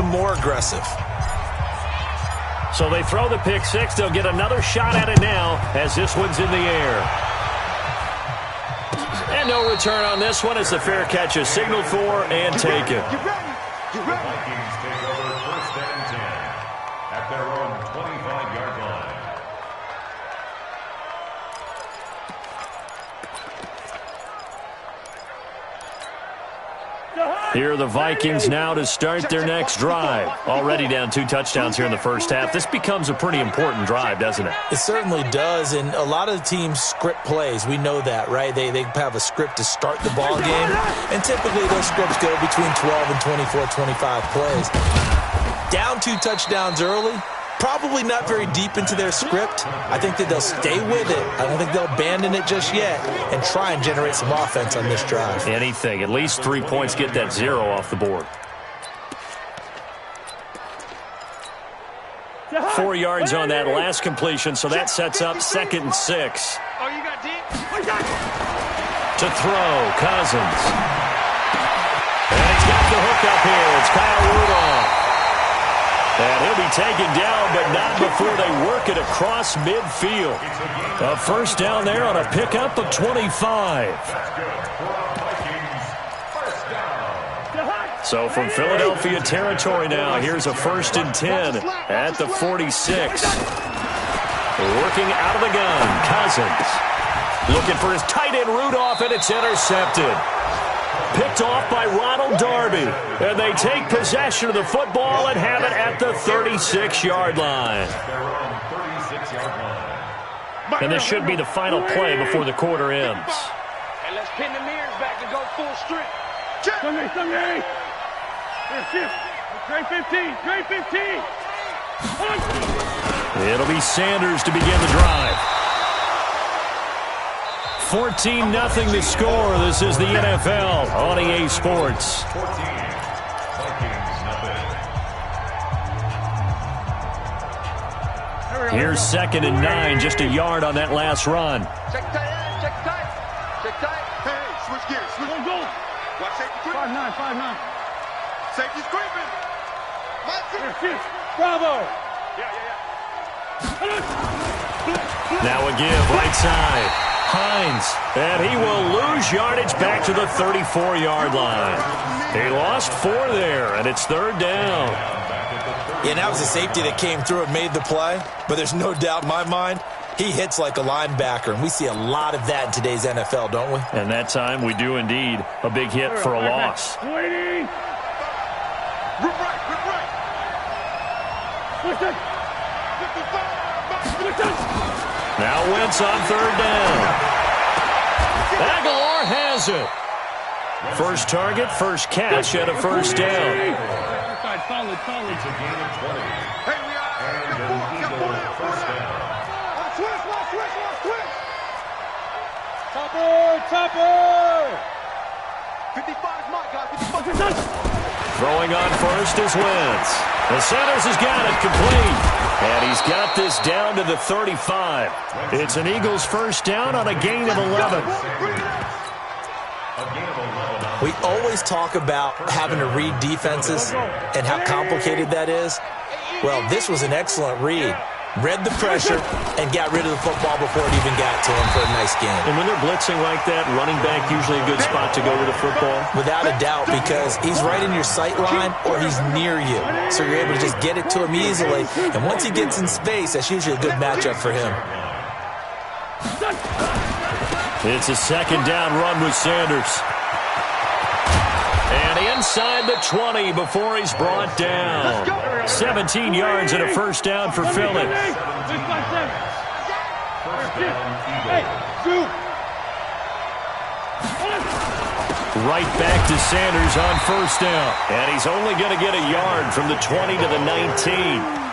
more aggressive. So they throw the pick six. They'll get another shot at it now as this one's in the air. And no return on this one as the fair catch is signaled for and taken. The Vikings take over first and 10 at their own 25-yard line. Here are the Vikings now to start their next drive. Already down 2 touchdowns here in the first half. This becomes a pretty important drive, doesn't it? It certainly does, and a lot of the teams script plays. We know that, right? They have a script to start the ball game, and typically those scripts go between 12 and 24, 25 plays. Down 2 touchdowns early, probably not very deep into their script. I think that they'll stay with it. I don't think they'll abandon it just yet and try and generate some offense on this drive. Anything. At least 3 points, get that 0 off the board. 4 yards on that last completion, so that sets up 2nd and 6. To throw, Cousins. And he's got the hook up here. It's Kyle Rudolph. And he'll be taken down, but not before they work it across midfield. A first down there on a pickup of 25. So from Philadelphia territory now, here's a 1st and 10 at the 46. Working out of the gun, Cousins. Looking for his tight end Rudolph, and it's intercepted. Picked off by Ronald Darby. And they take possession of the football and have it at the 36-yard line. And this should be the final play before the quarter ends. And let's pin the mirrors back and go full strength. Great 15. Great 15. It'll be Sanders to begin the drive. 14-0 the score. This is the NFL on EA Sports. 14. Vikings nothing. Here's 2nd and 9, just a yard on that last run. Check tight. Check tight. Check tight. Hey, switch gears. Switch. Go. Watch safety creeping. 5-9. Safety's creeping. Bravo. Now a give, right side. Hines, and he will lose yardage back to the 34-yard line. He lost 4 there, and it's 3rd down. Yeah, that was a safety that came through and made the play, but there's no doubt in my mind he hits like a linebacker, and we see a lot of that in today's NFL, don't we? And that time we do indeed. A big hit for a loss. Rip right. Now Wentz on 3rd down. Aguilar has it. First target, first catch, and a first down. Solid. It's a gain of 20. Hey, we are. And an Eagle first down. Switch. Topper. 55 is my guy. 55. Throwing on first is Wentz. The Sanders has got it complete. And he's got this down to the 35. It's an Eagles first down on a gain of 11. We always talk about having to read defenses and how complicated that is. Well, this was an excellent read. Read the pressure and got rid of the football before it even got to him for a nice gain. And when they're blitzing like that, running back usually a good spot to go with the football? Without a doubt, because he's right in your sight line or he's near you. So you're able to just get it to him easily. And once he gets in space, that's usually a good matchup for him. It's a 2nd down run with Sanders. And inside the 20 before he's brought down. 17 yards and a first down for Philly. Right back to Sanders on first down. And he's only going to get a yard from the 20 to the 19.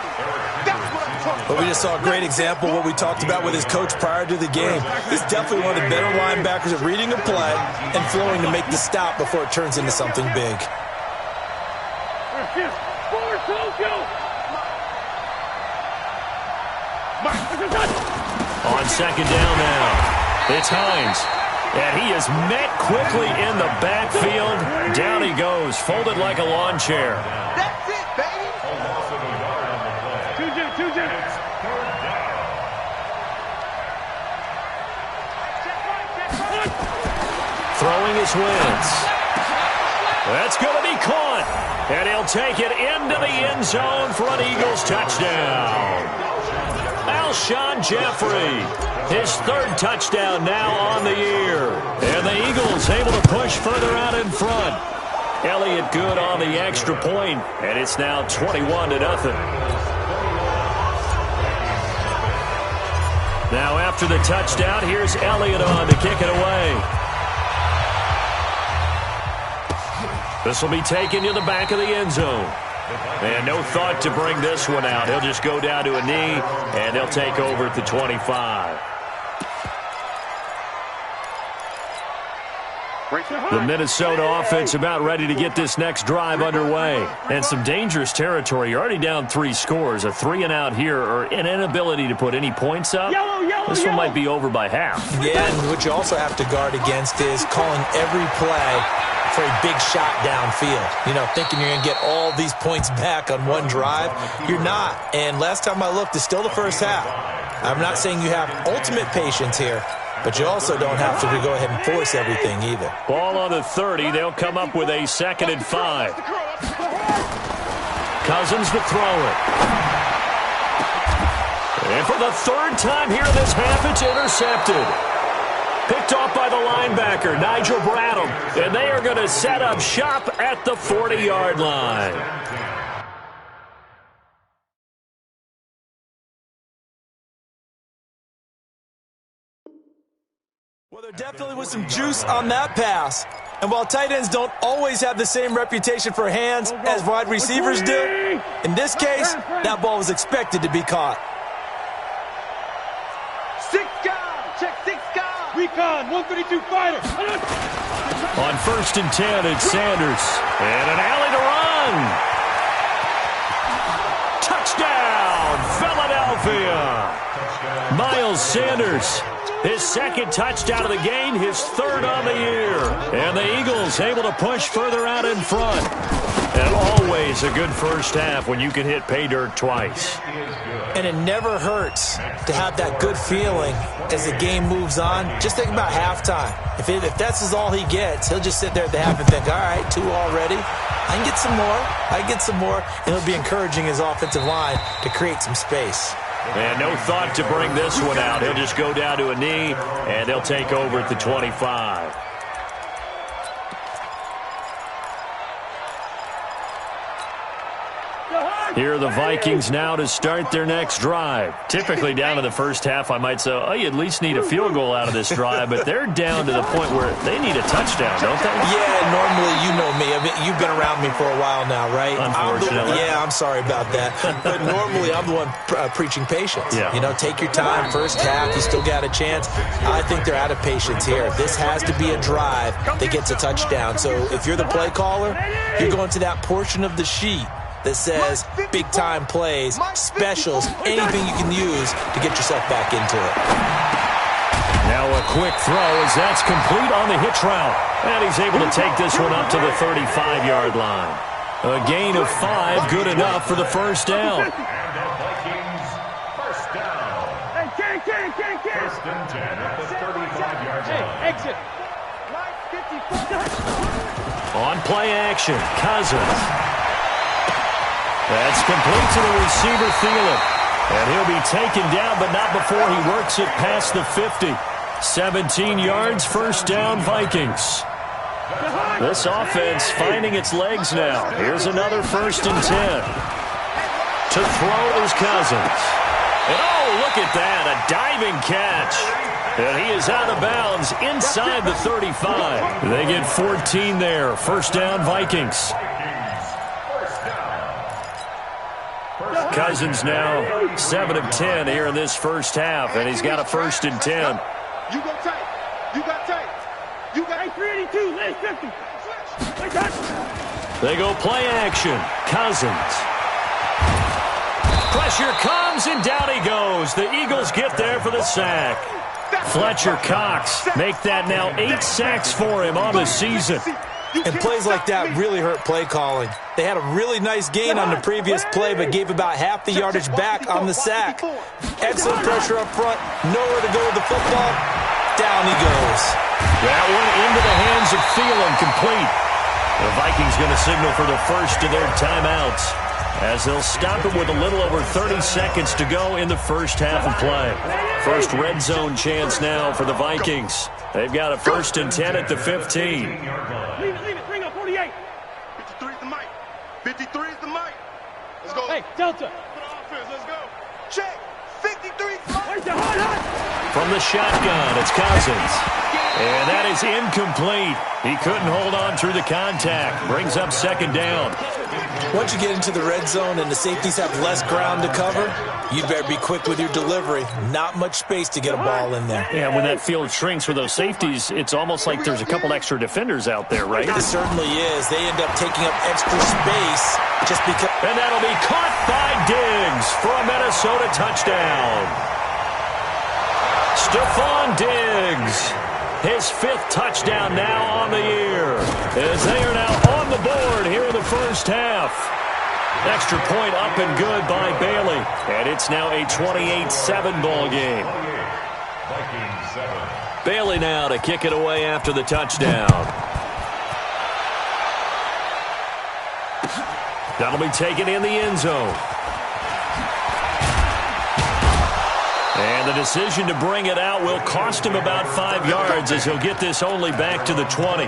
But we just saw a great example of what we talked about with his coach prior to the game. He's definitely one of the better linebackers at reading a play and flowing to make the stop before it turns into something big. On 2nd down now, it's Hines. And he is met quickly in the backfield. Down he goes, folded like a lawn chair. That's it, baby. Eagles wins. That's going to be caught. And he'll take it into the end zone for an Eagles touchdown. Alshon Jeffrey, his third touchdown now on the year. And the Eagles able to push further out in front. Elliott good on the extra point, and it's now 21-0. Now after the touchdown, here's Elliott on to kick it away. This will be taken to the back of the end zone. And no thought to bring this one out. He'll just go down to a knee, and they'll take over at the 25. The Minnesota offense about ready to get this next drive underway. And some dangerous territory. You're already down 3 scores. A 3-and-out here, or an inability to put any points up. This one might be over by half. Yeah, and what you also have to guard against is calling every play for a big shot downfield. You know, thinking you're going to get all these points back on one drive. You're not. And last time I looked, it's still the first half. I'm not saying you have ultimate patience here, but you also don't have to go ahead and force everything either. Ball on the 30. They'll come up with a 2nd and 5. Cousins to throw it. And for the third time here in this half, it's intercepted. Picked off by the linebacker, Nigel Bradham. And they are going to set up shop at the 40-yard line. Well, there definitely was some juice on that pass. And while tight ends don't always have the same reputation for hands as wide receivers do, in this case, that ball was expected to be caught. 6 guys. Check 6 guys. Recon, 132 fighter. On 1st and 10, it's Sanders. And an alley to run. Touchdown, Philadelphia. Miles Sanders. His 2nd touchdown of the game, his 3rd on the year. And the Eagles able to push further out in front. And always a good first half when you can hit pay dirt twice. And it never hurts to have that good feeling as the game moves on. Just think about halftime. If that's all he gets, he'll just sit there at the half and think, all right, 2 already. I can get some more. I can get some more. And he'll be encouraging his offensive line to create some space. And no thought to bring this one out. He'll just go down to a knee, and they'll take over at the 25. Here are the Vikings now to start their next drive. Typically down to the first half, I might say, oh, you at least need a field goal out of this drive, but they're down to the point where they need a touchdown, don't they? Yeah, normally, you know me. I mean, you've been around me for a while now, right? Unfortunately. I'm sorry about that. But normally, I'm the one preaching patience. Yeah. You know, take your time. First half, you still got a chance. I think they're out of patience here. This has to be a drive that gets a touchdown. So if you're the play caller, you're going to that portion of the sheet that says big-time plays, specials, anything you can use to get yourself back into it. Now a quick throw as that's complete on the hitch route. And he's able to take this one up to the 35-yard line. A gain of 5, good enough for the first down. And the Vikings, first down. First and 10 at the 35-yard line. Exit. On play action, Cousins. That's complete to the receiver, Thielen. And he'll be taken down, but not before he works it past the 50. 17 yards, first down, Vikings. This offense finding its legs now. Here's another 1st and 10. To throw is Cousins. And oh, look at that, a diving catch. And he is out of bounds inside the 35. They get 14 there. First down, Vikings. Cousins now 7 of 10 here in this first half, and he's got a 1st and 10. You go tight. You got tight. You got 382. Late 50. They go play action. Cousins. Pressure comes, and down he goes. The Eagles get there for the sack. Fletcher Cox make that now 8 sacks for him on the season. And plays like that really hurt play calling. They had a really nice gain on the previous play, but gave about half the yardage back on the sack. Excellent pressure up front. Nowhere to go with the football. Down he goes. That one into the hands of Thielen, complete. The Vikings going to signal for the first of their timeouts as they'll stop it with a little over 30 seconds to go in the first half of play. First red zone chance now for the Vikings. They've got a 1st and 10 at the 15. Leave it. Bring up 48. 53 is the mic. 53 is the mic. Let's go. Hey, Delta. For the offense, let's go. Check. 53 is the mic. From the shotgun, it's Cousins. And that is incomplete. He couldn't hold on through the contact. Brings up 2nd down. Once you get into the red zone and the safeties have less ground to cover, you better be quick with your delivery. Not much space to get a ball in there. Yeah, when that field shrinks with those safeties, it's almost like there's a couple extra defenders out there, right? It certainly is. They end up taking up extra space just because. And that'll be caught by Diggs for a Minnesota touchdown. Stephon Diggs. His 5th touchdown now on the year, as they are now on the board here in the first half. Extra point up and good by Bailey, and it's now a 28-7 ball game. Bailey now to kick it away after the touchdown. That'll be taken in the end zone. And the decision to bring it out will cost him about 5 yards as he'll get this only back to the 20.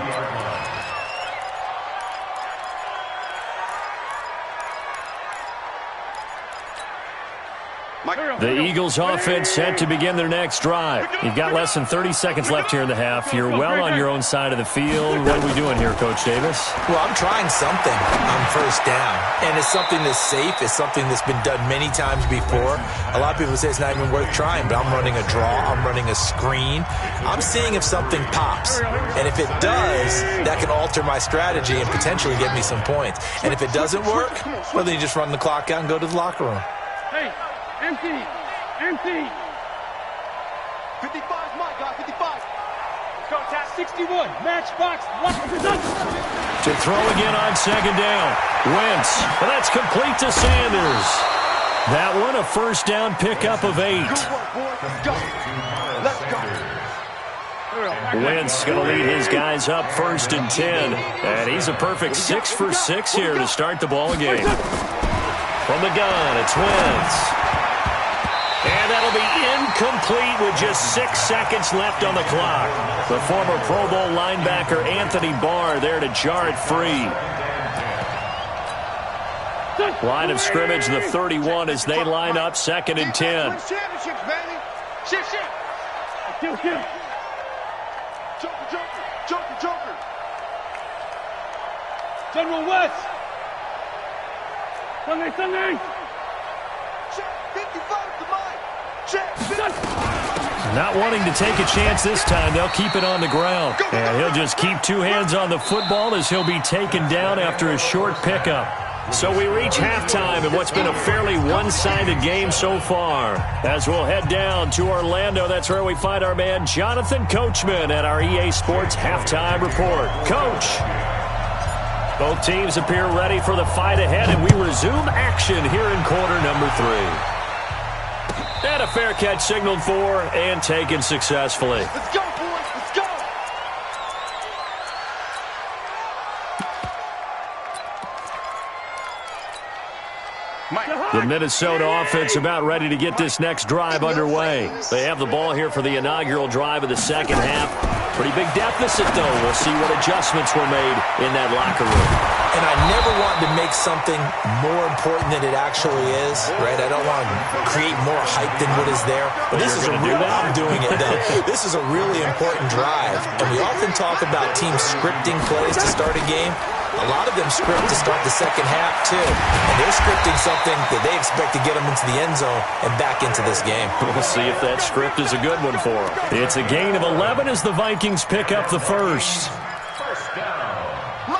The Eagles offense set to begin their next drive. You've got less than 30 seconds left here in the half. You're well on your own side of the field. What are we doing here, Coach Davis? Well, I'm trying something on 1st down. And it's something that's safe. It's something that's been done many times before. A lot of people say it's not even worth trying, but I'm running a draw. I'm running a screen. I'm seeing if something pops. And if it does, that can alter my strategy and potentially get me some points. And if it doesn't work, well, then you just run the clock out and go to the locker room. Hey, empty. 55 is my guy, 55. Let's go, tap 61. Matchbox. To throw again on 2nd down. Wentz. Well, that's complete to Sanders. That one a 1st down pickup of 8. Good work, boys. Let's go. Let's go. Wentz going to lead his guys up 1st and 10. And he's a perfect 6 for 6 here to start the ball game. From the gun, it's Wentz. And that'll be incomplete with just 6 seconds left on the clock. The former Pro Bowl linebacker Anthony Barr there to jar it free. Line of scrimmage, the 31 as they line up 2nd and 10. Championships, baby. Shit. Joker. General West. Sunday. Check. 55 to mine. Check. Not wanting to take a chance this time, they'll keep it on the ground. And he'll just keep 2 hands on the football as he'll be taken down after a short pickup. So we reach halftime in what's been a fairly one-sided game so far. As we'll head down to Orlando, that's where we find our man Jonathan Coachman at our EA Sports Halftime Report. Coach! Both teams appear ready for the fight ahead, and we resume action here in quarter number 3. And a fair catch signaled for and taken successfully. Let's go, boys. Let's go. The Minnesota offense about ready to get this next drive underway. They have the ball here for the inaugural drive of the second half. Pretty big deficit, though. We'll see what adjustments were made in that locker room. And I never want to make something more important than it actually is, right? I don't want to create more hype than what is there. But this is I'm doing it, though. This is a really important drive. And we often talk about teams scripting plays to start a game. A lot of them script to start the second half, too. And they're scripting something that they expect to get them into the end zone and back into this game. We'll see if that script is a good one for them. It's a gain of 11 as the Vikings pick up the first.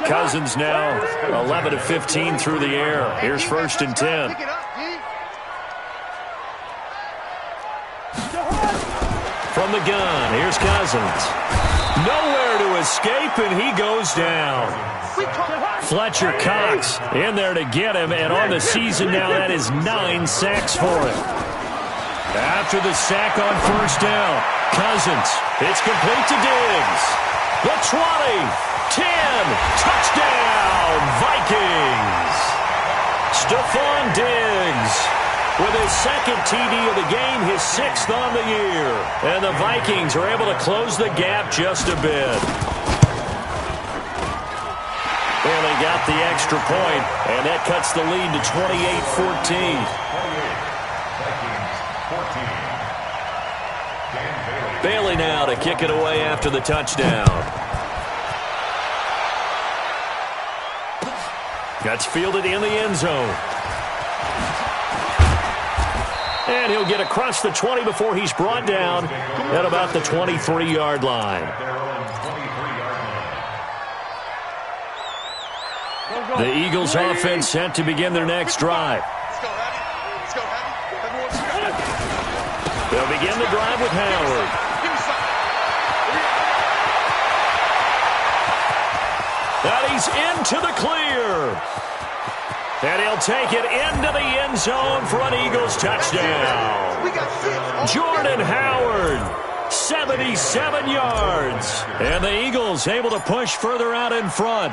Cousins now 11 of 15 through the air. Here's 1st and 10. From the gun, here's Cousins. Nowhere to escape, and he goes down. Fletcher Cox in there to get him, and on the season now, that is 9 sacks for him. After the sack on first down, Cousins. It's complete to Diggs. The 20, 10, touchdown, Vikings. Stephon Diggs with his second TD of the game, his 6th on the year. And the Vikings are able to close the gap just a bit. Barely got the extra point, and that cuts the lead to 28-14. Bailey now to kick it away after the touchdown. That's fielded in the end zone. And he'll get across the 20 before he's brought down at about the 23-yard line. The Eagles offense set to begin their next drive. They'll begin the drive with Howard. And he's into the clear. And he'll take it into the end zone for an Eagles touchdown. Jordan Howard, 77 yards. And the Eagles able to push further out in front.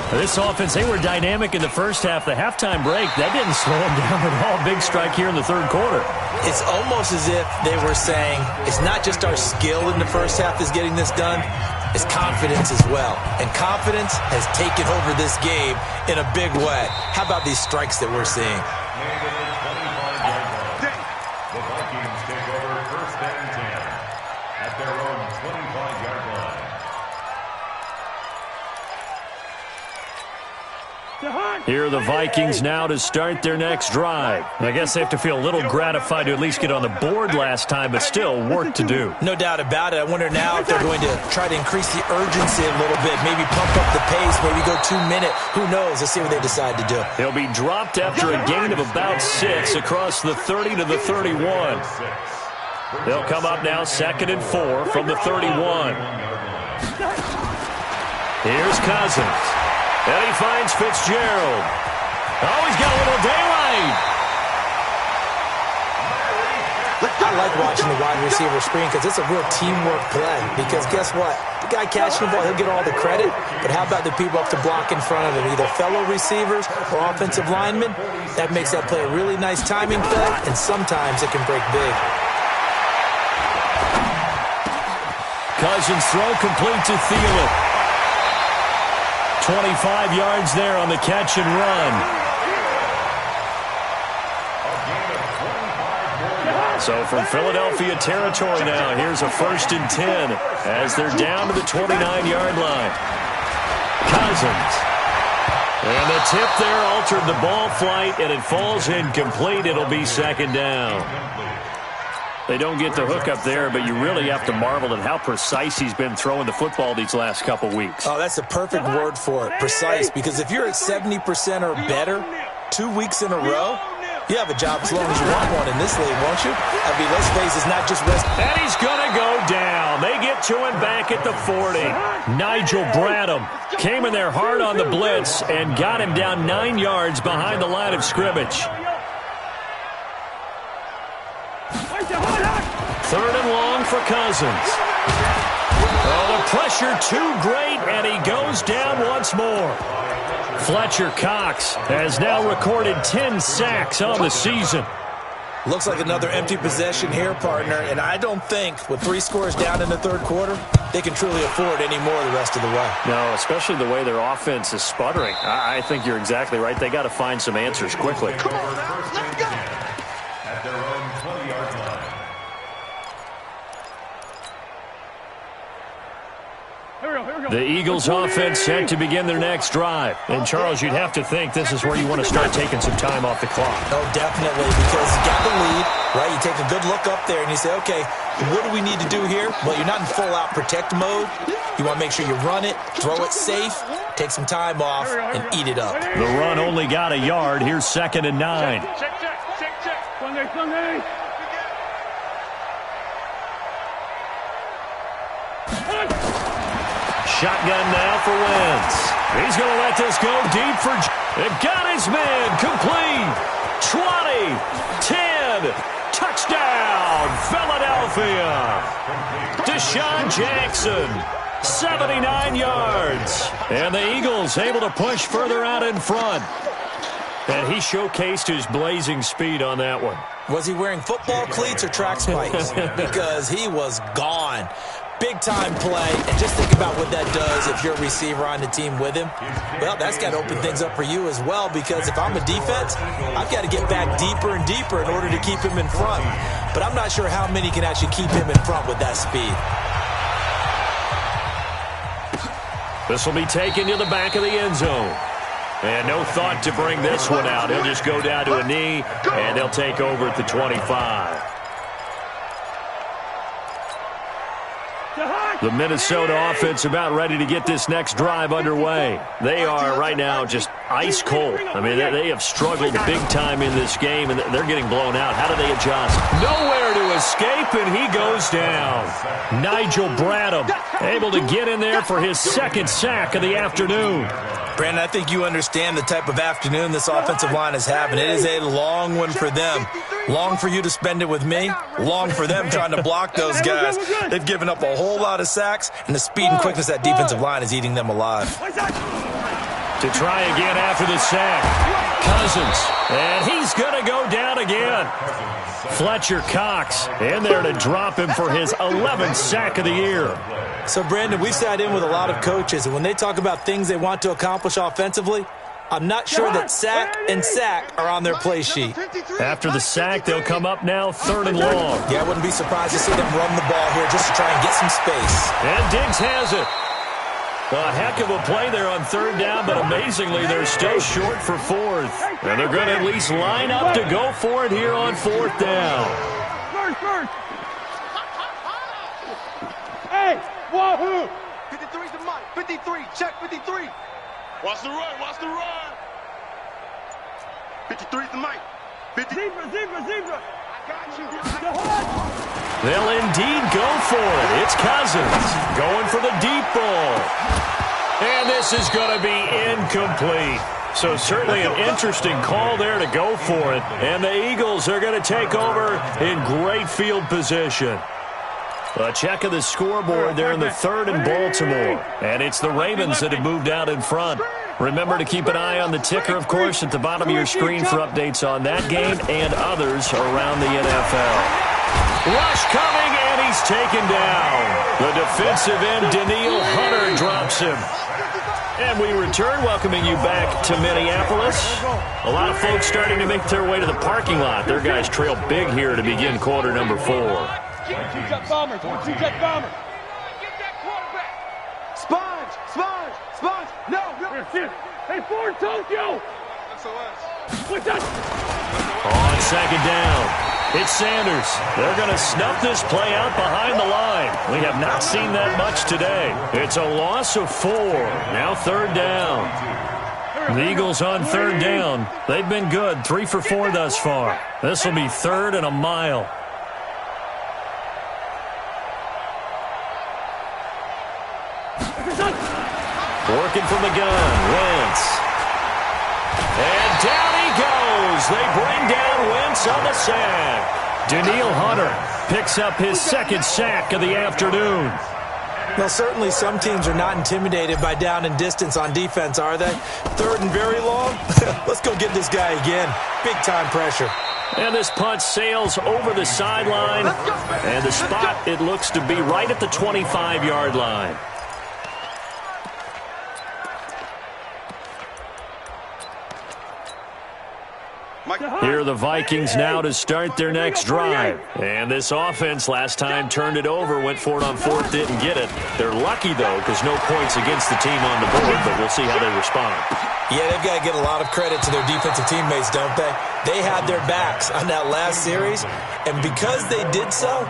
This offense, they were dynamic in the first half. The halftime break, that didn't slow them down at all. Big strike here in the third quarter. It's almost as if they were saying, it's not just our skill in the first half that's getting this done, it's confidence as well. And confidence has taken over this game in a big way. How about these strikes that we're seeing? The Vikings take over 1st and 10 at their own 25-yard line. Here are the Vikings now to start their next drive. I guess they have to feel a little gratified to at least get on the board last time, but still work to do. No doubt about it. I wonder now if they're going to try to increase the urgency a little bit, maybe pump up the pace, maybe go 2-minute. Who knows? Let's see what they decide to do. He'll be dropped after a gain of about 6 across the 30 to the 31. They'll come up now 2nd and 4 from the 31. Here's Cousins. And he finds Fitzgerald. Oh, he's got a little daylight. I like watching the wide receiver screen because it's a real teamwork play. Because guess what? The guy catching the ball, he'll get all the credit. But how about the people up to block in front of him? Either fellow receivers or offensive linemen. That makes that play a really nice timing play, and sometimes it can break big. Cousins throw complete to Thielen. 25 yards there on the catch and run. So from Philadelphia territory now, here's a 1st and 10 as they're down to the 29-yard line. Cousins. And the tip there altered the ball flight, and it falls incomplete. It'll be 2nd down. They don't get the hook up there, but you really have to marvel at how precise he's been throwing the football these last couple weeks. Oh, that's a perfect word for it, precise, because if you're at 70% or better 2 weeks in a row, you have a job as long as you want one in this league, won't you? I mean, let's face it, it's not just rest. And he's going to go down. They get to him back at the 40. Nigel Bradham came in there hard on the blitz and got him down 9 yards behind the line of scrimmage. 3rd and long for Cousins. Oh, the pressure too great, and he goes down once more. Fletcher Cox has now recorded 10 sacks on the season. Looks like another empty possession here, partner, and I don't think with 3 scores down in the third quarter, they can truly afford any more the rest of the way. No, especially the way their offense is sputtering. I think you're exactly right. They got to find some answers quickly. Come on, let's go. At their own 20-yard line. The Eagles offense set to begin their next drive. And, Charles, you'd have to think this is where you want to start taking some time off the clock. Oh, definitely, because you got the lead, right? You take a good look up there and you say, okay, what do we need to do here? Well, you're not in full-out protect mode. You want to make sure you run it, throw it safe, take some time off, and eat it up. The run only got a yard. Here's 2nd and 9. Check. Sunday. Shotgun now for Wentz. He's going to let this go deep for... They've got his man complete. 20, 10, touchdown, Philadelphia. Deshaun Jackson, 79 yards. And the Eagles able to push further out in front. And he showcased his blazing speed on that one. Was he wearing football cleats or track spikes? Because he was gone. Big-time play, and just think about what that does if you're a receiver on the team with him. Well, that's got to open things up for you as well, because if I'm a defense, I've got to get back deeper and deeper in order to keep him in front. But I'm not sure how many can actually keep him in front with that speed. This will be taken to the back of the end zone. And no thought to bring this one out. He'll just go down to a knee, and they'll take over at the 25. The Minnesota offense about ready to get this next drive underway. They are right now just ice cold. I mean, they have struggled big time in this game, and they're getting blown out. How do they adjust? Nowhere to escape, and he goes down. Nigel Bradham able to get in there for his second sack of the afternoon. Brandon, I think you understand the type of afternoon this offensive line is having. It is a long one for them. Long for you to spend it with me. Long for them trying to block those guys. They've given up a whole lot of sacks, and the speed and quickness that defensive line is eating them alive. To try again after the sack. Cousins. And he's going to go down again. Fletcher Cox in there to drop him for his 11th sack of the year. So, Brandon, we've sat in with a lot of coaches, and when they talk about things they want to accomplish offensively, I'm not sure that sack and sack are on their play sheet. After the sack, they'll come up now 3rd and long. Yeah, I wouldn't be surprised to see them run the ball here just to try and get some space. And Diggs has it. A heck of a play there on 3rd down, but amazingly, they're still short for 4th. And they're going to at least line up to go for it here on 4th down. First. Hey, wahoo! 53's the mic. 53, check 53. Watch the run. 53's the mic. Zebra. I got you. They'll indeed go for it. It's Cousins going for the deep ball. And this is going to be incomplete. So certainly an interesting call there to go for it. And the Eagles are going to take over in great field position. A check of the scoreboard there in the 3rd and Baltimore. And it's the Ravens that have moved out in front. Remember to keep an eye on the ticker, of course, at the bottom of your screen for updates on that game and others around the NFL. Rush coming, and he's taken down. The defensive end, Daniil Hunter, drops him. And we return, welcoming you back to Minneapolis. A lot of folks starting to make their way to the parking lot. Their guys trail big here to begin quarter number 4. Two-jet bombers. Sponge. No. Hey, Ford Tokyo. What's that? On 2nd down, it's Sanders. They're going to snuff this play out behind the line. We have not seen that much today. It's a loss of 4. Now 3rd down. The Eagles on 3rd down. They've been good, 3 for 4 thus far. This will be 3rd and a mile. Working from the gun, Wentz. And down he goes. They bring down Wentz on the sack. Daniil Hunter picks up his 2nd sack of the afternoon. Well, certainly some teams are not intimidated by down and distance on defense, are they? 3rd and very long? Let's go get this guy again. Big-time pressure. And this punt sails over the sideline. And the spot, it looks to be right at the 25-yard line. Here are the Vikings now to start their next drive. And this offense last time turned it over, went for it on 4th, didn't get it. They're lucky, though, because no points against the team on the board, but we'll see how they respond. Yeah, they've got to get a lot of credit to their defensive teammates, don't they? They had their backs on that last series, and because they did so,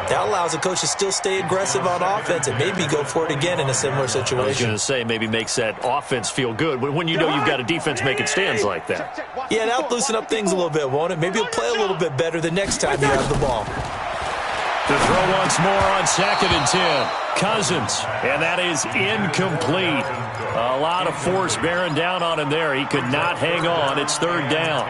that allows a coach to still stay aggressive on offense and maybe go for it again in a similar situation. I was going to say maybe makes that offense feel good when you know you've got a defense making stands like that. Yeah, that'll loosen up things a little bit, won't it? Maybe you'll play a little bit better the next time you have the ball. To throw once more on 2nd and 10. Cousins, and that is incomplete. A lot of force bearing down on him there. He could not hang on. It's third down.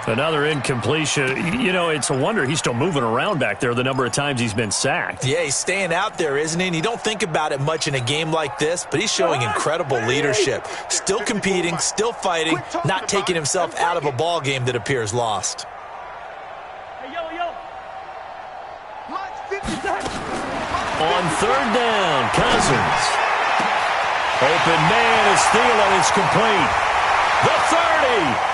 Another incompletion. You know, it's a wonder he's still moving around back there the number of times he's been sacked. Yeah, he's staying out there, isn't he? And you don't think about it much in a game like this, but he's showing incredible leadership. Still competing, still fighting, not taking himself out of a ball game that appears lost. On third down, Cousins. Open man is Thielen. It's complete. The 30.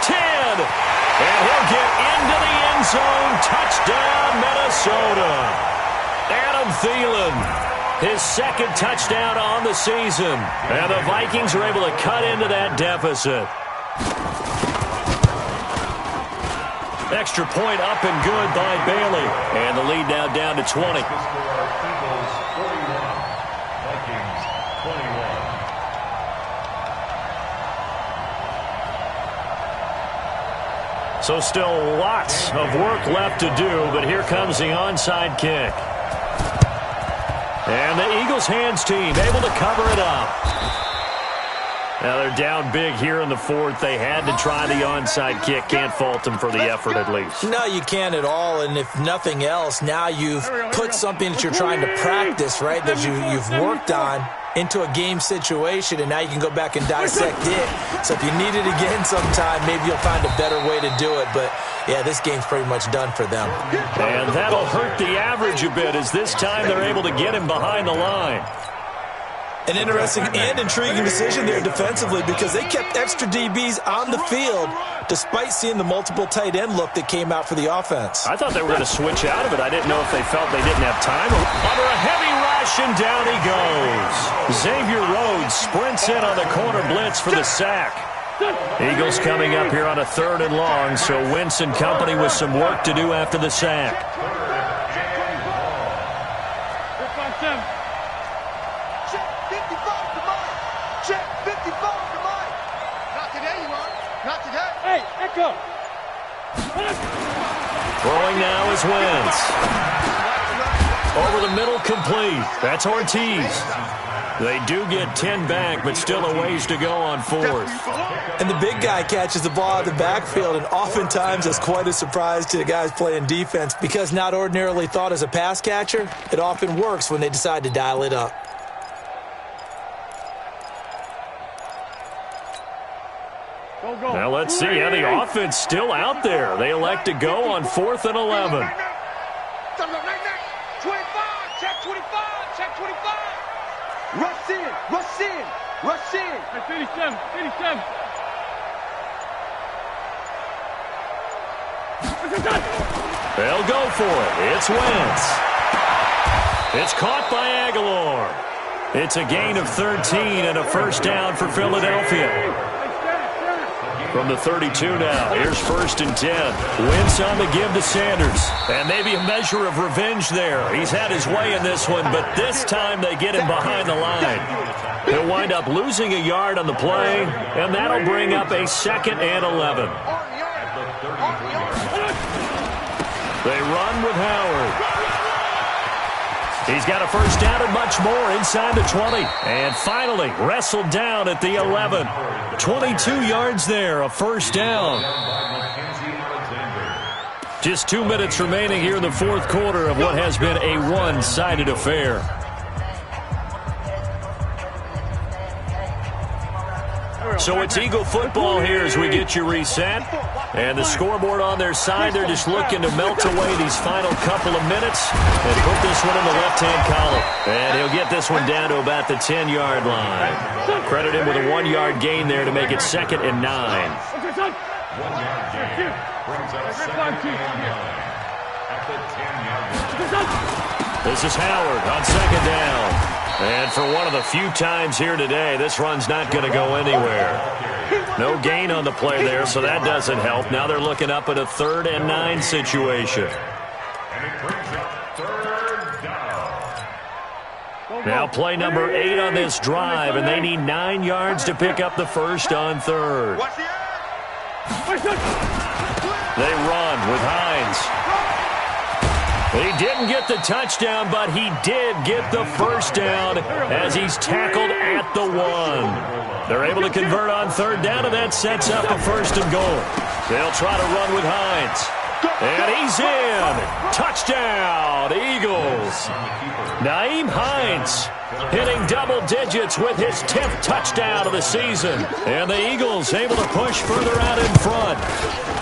10, and he'll get into the end zone. Touchdown, Minnesota. Adam Thielen, his second touchdown on the season. And the Vikings are able to cut into that deficit. Extra point up and good by Bailey. And the lead now down to 20. Eagles 41, Vikings 21. So still lots of work left to do, but here comes the onside kick. And the Eagles hands team able to cover it up. Now they're down big here in the fourth. They had to try the onside kick. Can't fault them for the effort at least. No, you can't at all. And if nothing else, now you've put something that you're trying to practice, right, that you've worked on into a game situation, and now you can go back and dissect it. So if you need it again sometime, maybe you'll find a better way to do it. But, yeah, this game's pretty much done for them. And that'll hurt the average a bit as this time they're able to get him behind the line. An interesting and intriguing decision there defensively because they kept extra DBs on the field despite seeing the multiple tight end look that came out for the offense. I thought they were going to switch out of it. I didn't know if they felt they didn't have time. Under a heavy rush, and down he goes. Xavier Rhodes sprints in on the corner blitz for the sack. Eagles coming up here on a 3rd and long, so Wentz and company with some work to do after the sack. Throwing now is Wentz. Over the middle, complete. That's Ortiz. They do get 10 back, but still a ways to go on 4th. And the big guy catches the ball out of the backfield, and oftentimes that's quite a surprise to the guys playing defense because not ordinarily thought as a pass catcher, it often works when they decide to dial it up. Now let's see how the offense still out there. They elect to go on 4th and 11. 25, check 25, check 25. Rush in, rush in, rush in. 37, 37. They'll go for it. It's Wentz. It's caught by Aguilar. It's a gain of 13 and a first down for Philadelphia. From the 32 now, here's 1st and 10. Wentz on the give to Sanders. And maybe a measure of revenge there. He's had his way in this one, but this time they get him behind the line. He'll wind up losing a yard on the play, and that'll bring up a 2nd and 11. They run with Howard. He's got a first down and much more inside the 20. And finally wrestled down at the 11. 22 yards there, a first down. Just 2 minutes remaining here in the 4th quarter of what has been a one-sided affair. So it's Eagle football here as we get you reset. And the scoreboard on their side, they're just looking to melt away these final couple of minutes and put this one in the left-hand column. And he'll get this one down to about the 10-yard line. Credit him with a 1-yard gain there to make it 2nd and 9. 1 yard gain brings up 2nd and 9 at the 10-yard line. This is Howard on 2nd down. And for one of the few times here today, this run's not going to go anywhere. No gain on the play there, so that doesn't help. Now they're looking up at a 3rd and 9 situation. And it brings up 3rd down. Now play number 8 on this drive, and they need 9 yards to pick up the first on 3rd. They run with Hines. He didn't get the touchdown, but he did get the first down as he's tackled at the 1. They're able to convert on third down, and that sets up a 1st and goal. They'll try to run with Hines. And he's in. Touchdown, Eagles. Nyheim Hines hitting double digits with his 10th touchdown of the season. And the Eagles able to push further out in front.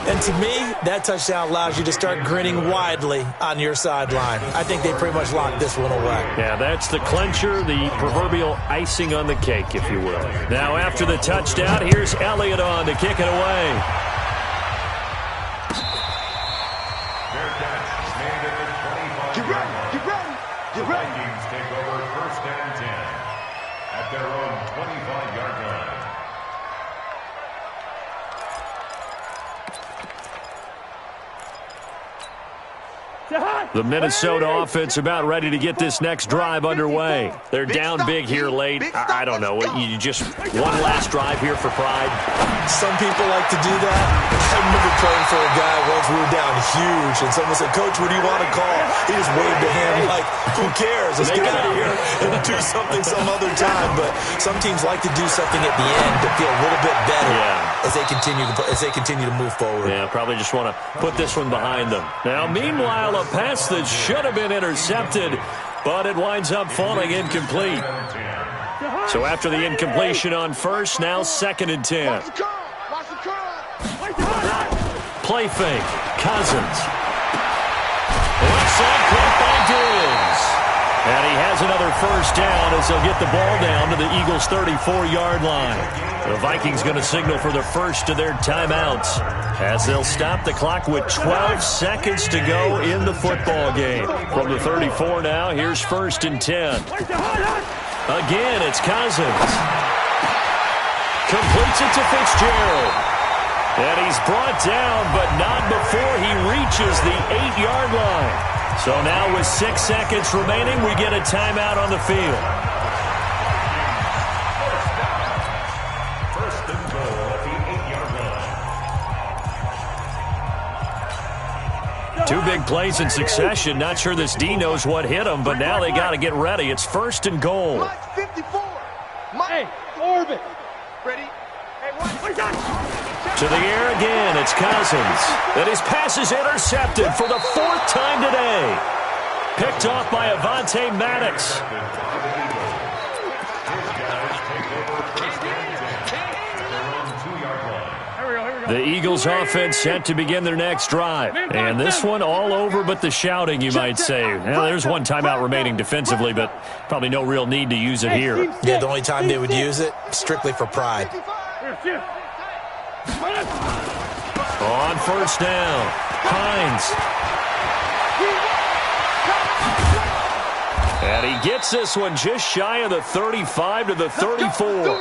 And to me, that touchdown allows you to start grinning widely on your sideline. I think they pretty much locked this one away. Yeah, that's the clincher, the proverbial icing on the cake, if you will. Now after the touchdown, here's Elliott on to kick it away. The Vikings take over 1st and 10 at their own 25-yard line. The Minnesota offense about ready to get this next drive underway. They're down big here late. I don't know. You just one last drive here for pride. Some people like to do that. I remember playing for a guy once we were down huge, and someone said, "Coach, what do you want to call?" He just waved a hand like, "Who cares? Let's get out of here and do something some other time." But some teams like to do something at the end to feel a little bit better as they continue to move forward. Yeah, probably just want to put this one behind them. Now, meanwhile, a pass that should have been intercepted, but it winds up falling incomplete. So after the incompletion on first, now 2nd and 10. Play fake. Cousins. Left side caught by Diggs. And he has another first down as they'll get the ball down to the Eagles' 34-yard line. The Vikings going to signal for the first of their timeouts as they'll stop the clock with 12 seconds to go in the football game. From the 34 now, here's 1st and 10. Again, it's Cousins. Completes it to Fitzgerald. And he's brought down, but not before he reaches the 8-yard line. So now with 6 seconds remaining, we get a timeout on the field. First and goal at the 8-yard line. Two big plays in succession. Not sure this D knows what hit him, but now they got to get ready. It's 1st and goal. Mike 54. Hey, orbit. Ready? To the air again, it's Cousins. And his pass is intercepted for the 4th time today. Picked off by Avonte Maddox. The Eagles offense set to begin their next drive. And this one all over but the shouting, you might say. Well, there's one timeout remaining defensively, but probably no real need to use it here. Yeah, the only time they would use it, strictly for pride. On first down, Hines. And he gets this one just shy of the 35 to the 34.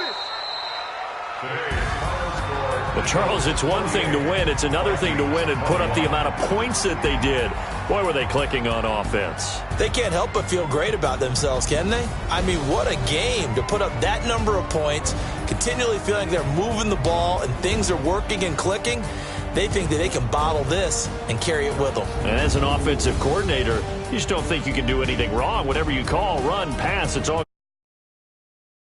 But, Charles, it's one thing to win. It's another thing to win and put up the amount of points that they did. Boy, were they clicking on offense. They can't help but feel great about themselves, can they? I mean, what a game to put up that number of points, continually feeling they're moving the ball and things are working and clicking. They think that they can bottle this and carry it with them. And as an offensive coordinator, you just don't think you can do anything wrong. Whatever you call, run, pass, it's all